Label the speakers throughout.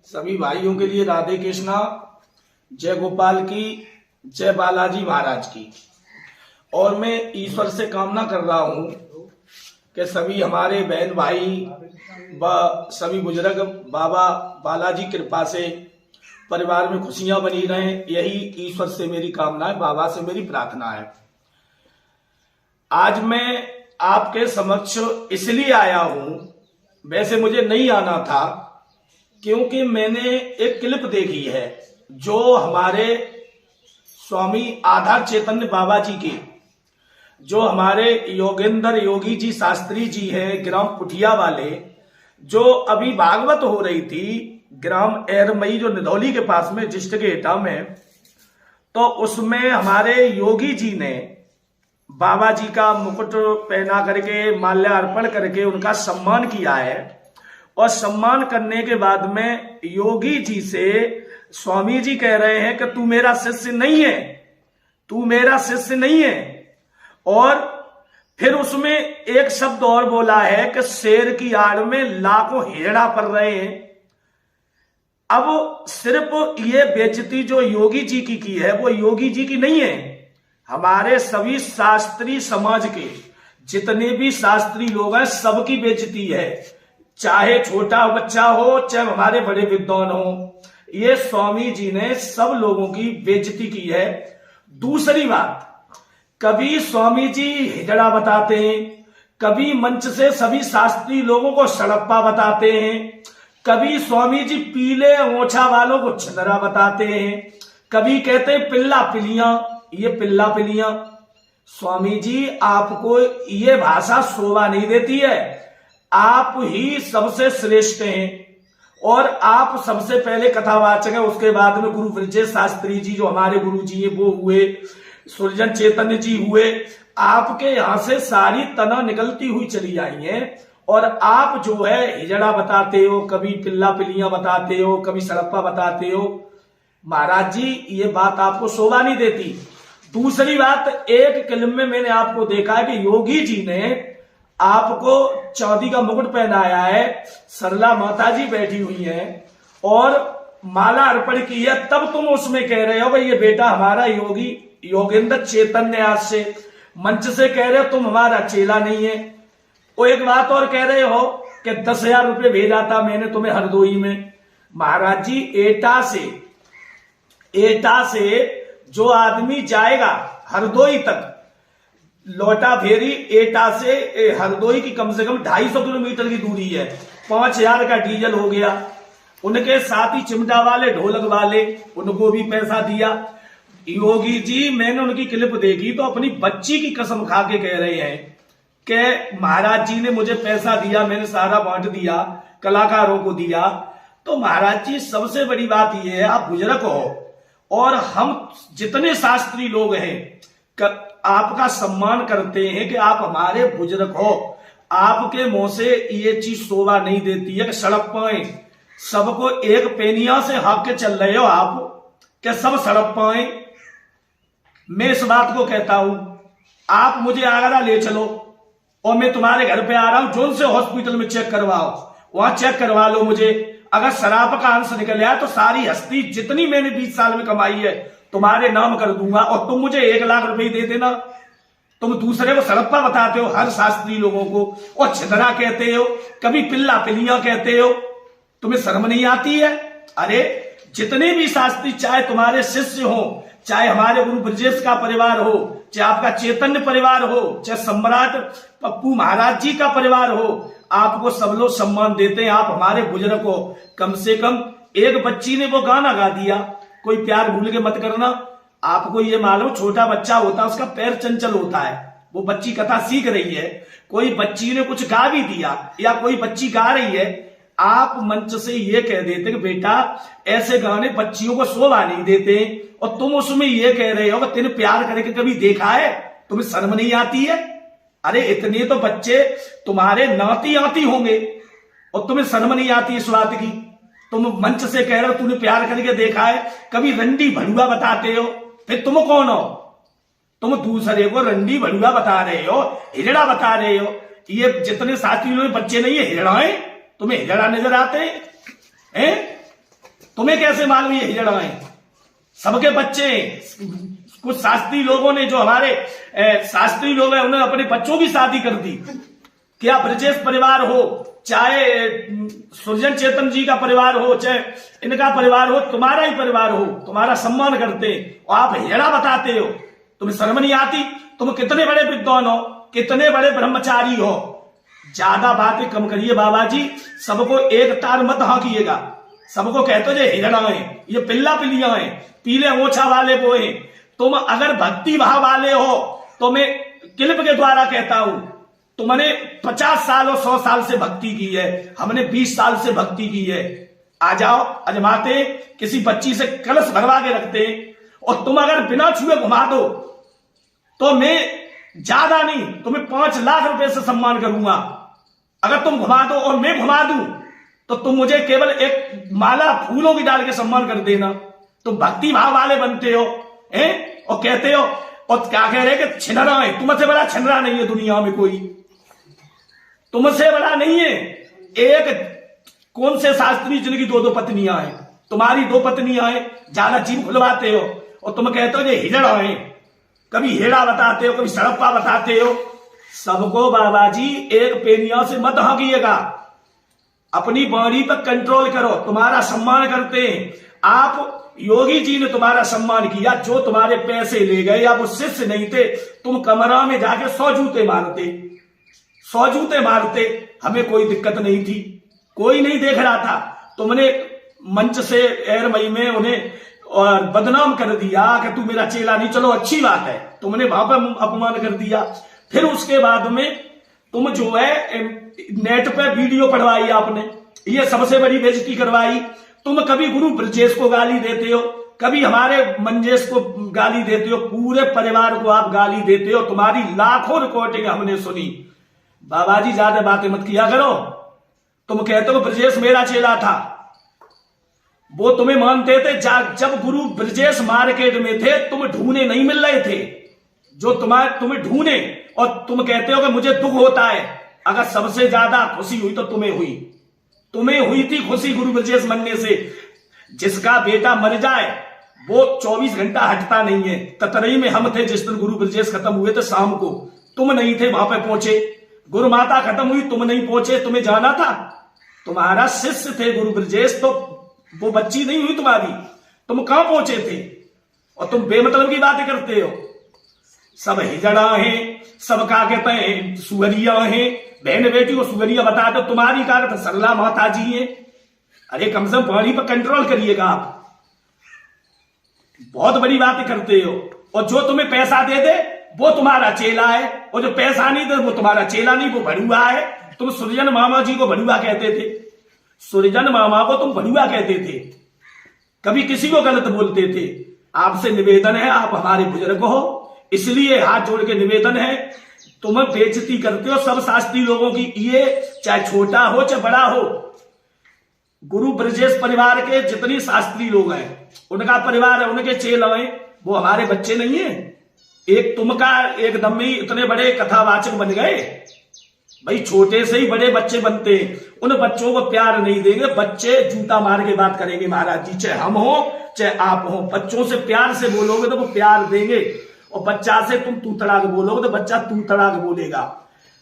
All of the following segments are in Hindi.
Speaker 1: सभी भाइयों के लिए राधे कृष्णा, जय गोपाल की, जय बालाजी महाराज की। और मैं ईश्वर से कामना कर रहा हूं कि सभी हमारे बहन भाई व सभी बुजुर्ग बाबा बालाजी कृपा से परिवार में खुशियां बनी रहें, यही ईश्वर से मेरी कामना है, बाबा से मेरी प्रार्थना है। आज मैं आपके समक्ष इसलिए आया हूं, वैसे मुझे नहीं आना था, क्योंकि मैंने एक क्लिप देखी है जो हमारे स्वामी आधार चैतन्य बाबा जी की, जो हमारे योगेंद्र योगी जी शास्त्री जी हैं ग्राम पुठिया वाले, जो अभी भागवत हो रही थी ग्राम एरमई जो निधौली के पास में डिस्ट्रिक्ट एटा में, तो उसमें हमारे योगी जी ने बाबा जी का मुकुट पहना करके माल्यार्पण करके उनका सम्मान किया है। और सम्मान करने के बाद में योगी जी से स्वामी जी कह रहे हैं कि तू मेरा शिष्य नहीं है, तू मेरा शिष्य नहीं है। और फिर उसमें एक शब्द और बोला है कि शेर की आड़ में लाखों हिजड़ा पड़ रहे हैं। अब सिर्फ ये बेइज्जती जो योगी जी की है वो योगी जी की नहीं है, हमारे सभी शास्त्री समाज के जितने भी शास्त्री लोग हैं सबकी बेइज्जती है, चाहे छोटा बच्चा हो चाहे हमारे बड़े विद्वान हो। ये स्वामी जी ने सब लोगों की बेइज्जती की है। दूसरी बात, कभी स्वामी जी हिजड़ा बताते हैं, कभी मंच से सभी शास्त्री लोगों को सड़प्पा बताते हैं, कभी स्वामी जी पीले ओछा वालों को छिंदरा बताते हैं, कभी कहते हैं पिल्ला पिलियां, ये पिल्ला पिलियां। स्वामी जी आपको ये भाषा शोभा नहीं देती है, आप ही सबसे श्रेष्ठ हैं और आप सबसे पहले कथावाचक है। उसके बाद में गुरु ब्रजेश शास्त्री जी जो हमारे गुरु जी हैं वो हुए, सुरजन चैतन्य जी हुए। आपके यहां से सारी तना निकलती हुई चली आई है और आप जो है हिजड़ा बताते हो, कभी पिल्ला पिलियां बताते हो, कभी सड़प्पा बताते हो। महाराज जी ये बात आपको शोभा नहीं देती। दूसरी बात, एक क्लिप में मैंने आपको देखा है कि योगी जी ने आपको चांदी का मुकुट पहनाया है, सरला माता जी बैठी हुई हैं और माला अर्पण की है, तब तुम उसमें कह रहे हो भाई ये बेटा हमारा योगी योगेंद्र चैतन्य आज से मंच से कह रहे हो तुम हमारा चेला नहीं है। वो एक बात और कह रहे हो कि 10,000 रुपये भेजा था मैंने तुम्हें हरदोई में। महाराज जी एटा से जो आदमी जाएगा हरदोई तक, लोटा फेरी एटा से हरदोई की कम से कम 250 किलोमीटर की दूरी है, 5,000 का डीजल हो गया। उनके साथ ही चिमटा वाले ढोलक वाले उनको भी पैसा दिया। योगी जी मैंने उनकी क्लिप देखी तो अपनी बच्ची की कसम खा के कह रहे हैं कि महाराज जी ने मुझे पैसा दिया, मैंने सारा बांट दिया, कलाकारों को दिया। तो महाराज जी सबसे बड़ी बात यह है आप बुजुर्ग हो और हम जितने शास्त्री लोग हैं आपका सम्मान करते हैं कि आप हमारे बुजुर्ग हो। आपके मुंह से ये चीज शोभा नहीं देती है कि सड़क पाए सबको एक पेनिया से हाँक के चल रहे हो आप, क्या सब सड़क पाए। मैं इस बात को कहता हूं, आप मुझे आगरा ले चलो और मैं तुम्हारे घर पे आ रहा हूं, जोन से हॉस्पिटल में चेक करवाओ, वहां चेक करवा लो मुझे। अगर शराब का अंश निकल आया तो सारी हस्ती जितनी मैंने 20 साल में कमाई है तुम्हारे नाम कर दूंगा और तुम मुझे 1 लाख रुपए दे देना। तुम दूसरे को सड़प्पा बताते हो हर शास्त्री लोगों को और छिंदरा कहते हो, कभी पिल्ला पिलियां कहते हो, तुम्हें शर्म नहीं आती है। अरे जितने भी शास्त्री, चाहे तुम्हारे शिष्य हो, चाहे हमारे गुरु ब्रजेश का परिवार हो, चाहे आपका चैतन्य परिवार हो, चाहे सम्राट पप्पू महाराज जी का परिवार हो, आपको सब लोग सम्मान देते हैं। आप हमारे बुजुर्ग हो। कम से कम एक बच्ची ने वो गाना गा दिया, कोई प्यार भूल के मत करना। आपको ये मालूम छोटा बच्चा होता है उसका पैर चंचल होता है, वो बच्ची कथा सीख रही है, कोई बच्ची ने कुछ गा भी दिया या कोई बच्ची गा रही है, आप मंच से ये कह देते कि बेटा ऐसे गाने बच्चियों को शोभा नहीं देते और तुम उसमें ये कह रहे हो कि तेने प्यार करके कभी देखा है, तुम्हें शर्म नहीं आती है। अरे इतने तो बच्चे तुम्हारे नाती आती होंगे और तुम्हें शर्म नहीं आती इस बात की। तुम मंच से कह रहे हो तूने प्यार करके देखा है, कभी रंडी भड़ुआ बताते हो, फिर तुम कौन हो? तुम दूसरे को रंडी भड़ुआ बता रहे हो, हिजड़ा बता रहे हो। ये जितने साथी लोग बच्चे नहीं है हिजड़ा है, तुम्हें हिजड़ा नजर आते हैं? तुम्हें कैसे मालूम ये हिजड़ा है? सबके बच्चे, कुछ शास्त्री लोगों ने, जो हमारे शास्त्री लोग हैं, उन्होंने अपने बच्चों की शादी कर दी। क्या ब्रजेश परिवार हो, चाहे सुरजन चेतन जी का परिवार हो, चाहे इनका परिवार हो, तुम्हारा ही परिवार हो, तुम्हारा सम्मान करते और आप हिजड़ा बताते हो। तुम्हें शर्म नहीं आती? तुम कितने बड़े विद्वान हो, कितने बड़े ब्रह्मचारी हो। ज्यादा बातें कम करिए बाबा जी, सबको एक तार मत हाँकिएगा। सबको कहते हो जो हिजड़ा है, ये पिल्ला पिल्लियां हैं, पीले ओछा वाले वो हैं। तुम अगर भक्ति भाव वाले हो तो मैं क्लिप के द्वारा कहता हूं, तुमने 50 साल और 100 साल से भक्ति की है, हमने 20 साल से भक्ति की है। आ जाओ, अजमाते, किसी बच्ची से कलश भरवा के रखते, और तुम अगर बिना छुए घुमा दो तो मैं ज्यादा नहीं, तुम्हें 5 लाख रुपए से सम्मान करूंगा। अगर तुम घुमा दो और मैं घुमा दूं तो तुम मुझे केवल एक माला फूलों की डाल के सम्मान कर देना। तुम भक्ति भाव वाले बनते हो हैं, और कहते हो, और क्या कह रहे कि छिनरा है। तुमसे बड़ा छिनरा नहीं है दुनिया में कोई, तुमसे बड़ा नहीं है। एक कौन से शास्त्री जिनकी 2-2 पत्नियां हैं? तुम्हारी 2 पत्नियां हैं, ज्यादा जीव खुलवाते हो, और तुम कहते हो ये हिजड़ा है। कभी हेड़ा बताते हो, कभी सड़प्पा बताते हो। सबको बाबा जी एक पेनिया से मत हाँकिएगा, अपनी बॉडी पर कंट्रोल करो। तुम्हारा सम्मान करते हैं, आप योगी जी ने तुम्हारा सम्मान किया, जो तुम्हारे पैसे ले गए या वो शिष्य नहीं थे, तुम कमरा में जाके 100 जूते मारते, 100 जूते मारते, हमें कोई दिक्कत नहीं थी, कोई नहीं देख रहा था। तुमने मंच से एर मई में उन्हें और बदनाम कर दिया कि तू मेरा चेला नहीं। चलो अच्छी बात है, तुमने वहां पर अपमान कर दिया। फिर उसके बाद में तुम जो है नेट पे वीडियो पढ़वाई आपने, ये सबसे बड़ी बेइज्जती करवाई। तुम कभी गुरु ब्रजेश को गाली देते हो, कभी हमारे मंजेश को गाली देते हो, पूरे परिवार को आप गाली देते हो। तुम्हारी लाखों रिकॉर्डिंग हमने सुनी। बाबा जी ज्यादा बातें मत किया करो। तुम कहते हो ब्रजेश मेरा चेला था, वो तुम्हें मानते थे। जब गुरु ब्रजेश मार्केट में थे, तुम ढूंढने नहीं मिल रहे थे, जो तुम्हें ढूंढे, और तुम कहते हो कि मुझे दुख होता है। अगर सबसे ज्यादा खुशी हुई तो तुम्हें हुई थी खुशी गुरु ब्रजेश मनने से। जिसका बेटा मर जाए वो 24 घंटा हटता नहीं है। ततरई में हम थे जिस दिन गुरु ब्रजेश खत्म हुए थे, शाम को तुम नहीं थे वहां पे पहुंचे। गुरु माता खत्म हुई, तुम नहीं पहुंचे, तुम्हें जाना था। तुम्हारा शिष्य थे गुरु ब्रजेश, तो वो बच्ची नहीं हुई तुम्हारी, तुम कहां पहुंचे थे? और तुम बेमतलब की बातें करते हो। सब हिजड़ा है, सब क्या कहते हैं सुअरिया है। बहन बेटी को सुअरिया बता दो, तुम्हारी कार सरला माता जी है। अरे कम से कम पानी पर कंट्रोल करिएगा आप, बहुत बड़ी बातें करते हो। और जो तुम्हें पैसा दे दे वो तुम्हारा चेला है, और जो पैसा नहीं दे वो तुम्हारा चेला नहीं, वो भड़ुआ है। तुम सुरजन मामा जी को भड़ुआ कहते थे, सुरजन मामा को तुम भड़ुआ कहते थे, कभी किसी को गलत बोलते थे। आपसे निवेदन है, आप हमारे बुजुर्ग हो, इसलिए हाथ जोड़ के निवेदन है, तुम बेइज्जती करते हो सब शास्त्री लोगों की। ये चाहे छोटा हो चाहे बड़ा हो, गुरु ब्रजेश परिवार के जितनी शास्त्री लोग हैं, उनका परिवार है, उनके चेला हैं, वो हमारे बच्चे नहीं है। एक तुमका एकदम ही इतने बड़े कथावाचक बन गए। भाई छोटे से ही बड़े बच्चे बनते हैं, उन बच्चों को प्यार नहीं देंगे। बच्चे जूता मार के बात करेंगे महाराज जी, चाहे हम हो चाहे आप हो। बच्चों से प्यार से बोलोगे तो वो प्यार देंगे, और बच्चा से तुम तू तड़ाक बोलोगे तो बच्चा तू तड़ाक बोलेगा।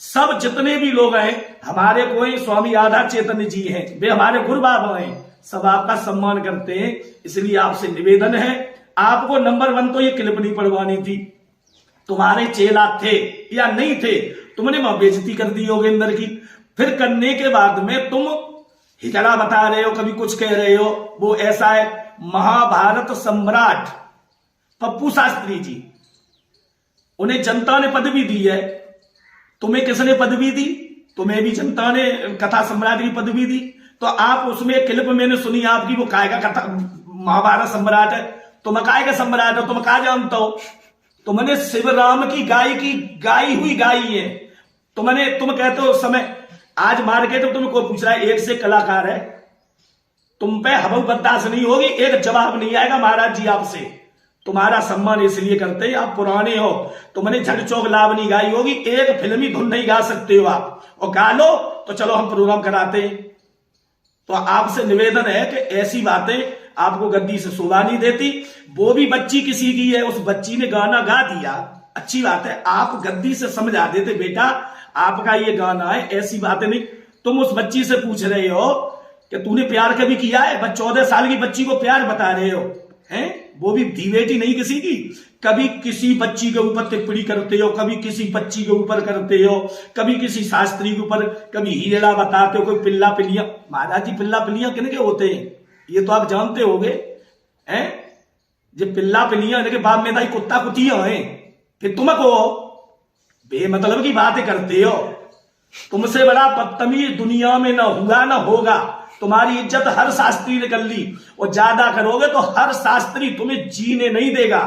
Speaker 1: सब जितने भी लोग हैं, हमारे कोई स्वामी आधा चैतन्य जी हैं, वे हमारे गुरु बाबा हैं, सब आपका सम्मान करते हैं। इसलिए आपसे निवेदन है, आपको नंबर 1 तो ये क्लिप नहीं पढ़वानी थी। तुम्हारे चेला थे या नहीं थे, तुमने वहां बेइज्जती कर दी योगेंद्र की। फिर करने के बाद में तुम हिजड़ा बता रहे हो, कभी कुछ कह रहे हो, वो ऐसा है। महाभारत सम्राट पप्पू शास्त्री जी, उन्हें जनता ने पदवी दी है। तुम्हें किसने पदवी दी? तुम्हें भी जनता ने कथा सम्राट की पदवी दी। तो आप उसमें क्लिप मैंने सुनी आपकी, वो काय का कथा महाभारत सम्राट है, तुम काय का सम्राट हो, तुम क्या जानते हो? तुमने शिवराम की गाई हुई गाई है। तुम कहते हो उस समय, आज मार्केट में तुम्हें कोई पूछ रहा है, एक से कलाकार है, तुम पे हवा बर्दाश्त नहीं होगी, एक जवाब नहीं आएगा महाराज जी आपसे। तुम्हारा सम्मान इसलिए करते हैं, आप पुराने हो, तुमने झट चौक लावनी गाई होगी, एक फिल्मी धुन नहीं गा सकते हो आप, और गा लो तो चलो हम प्रोग्राम कराते हैं। तो आपसे निवेदन है कि ऐसी बातें आपको गद्दी से शोभा नहीं देती। वो भी बच्ची किसी की है, उस बच्ची ने गाना गा दिया, अच्छी बात है, आप गद्दी से समझा देते बेटा आपका ये गाना है, ऐसी बातें नहीं। तुम उस बच्ची से पूछ रहे हो कि तूने प्यार कभी किया है, बस 14 साल की बच्ची को प्यार बता रहे हो हैं, वो भी धी बेटी नहीं किसी की। कभी किसी बच्ची के ऊपर टिप्पणी करते हो, कभी किसी बच्ची के ऊपर करते हो, कभी किसी शास्त्री के ऊपर, कभी हीरा बताते हो, कोई पिल्ला पिल्लियां। महाराज जी पिल्ला पिल्लियां किन के होते हैं ये तो आप जानते होगे हैं, जो पिल्ला पिल्लियां के बाप में दाई कुत्ता कुतियां हैं, फिर तुम को बेमतलब की बातें करते हो। तुमसे बड़ा बदतमीज दुनिया में ना हुआ ना होगा। तुम्हारी इज्जत हर शास्त्री ने कर ली, और ज्यादा करोगे तो हर शास्त्री तुम्हें जीने नहीं देगा।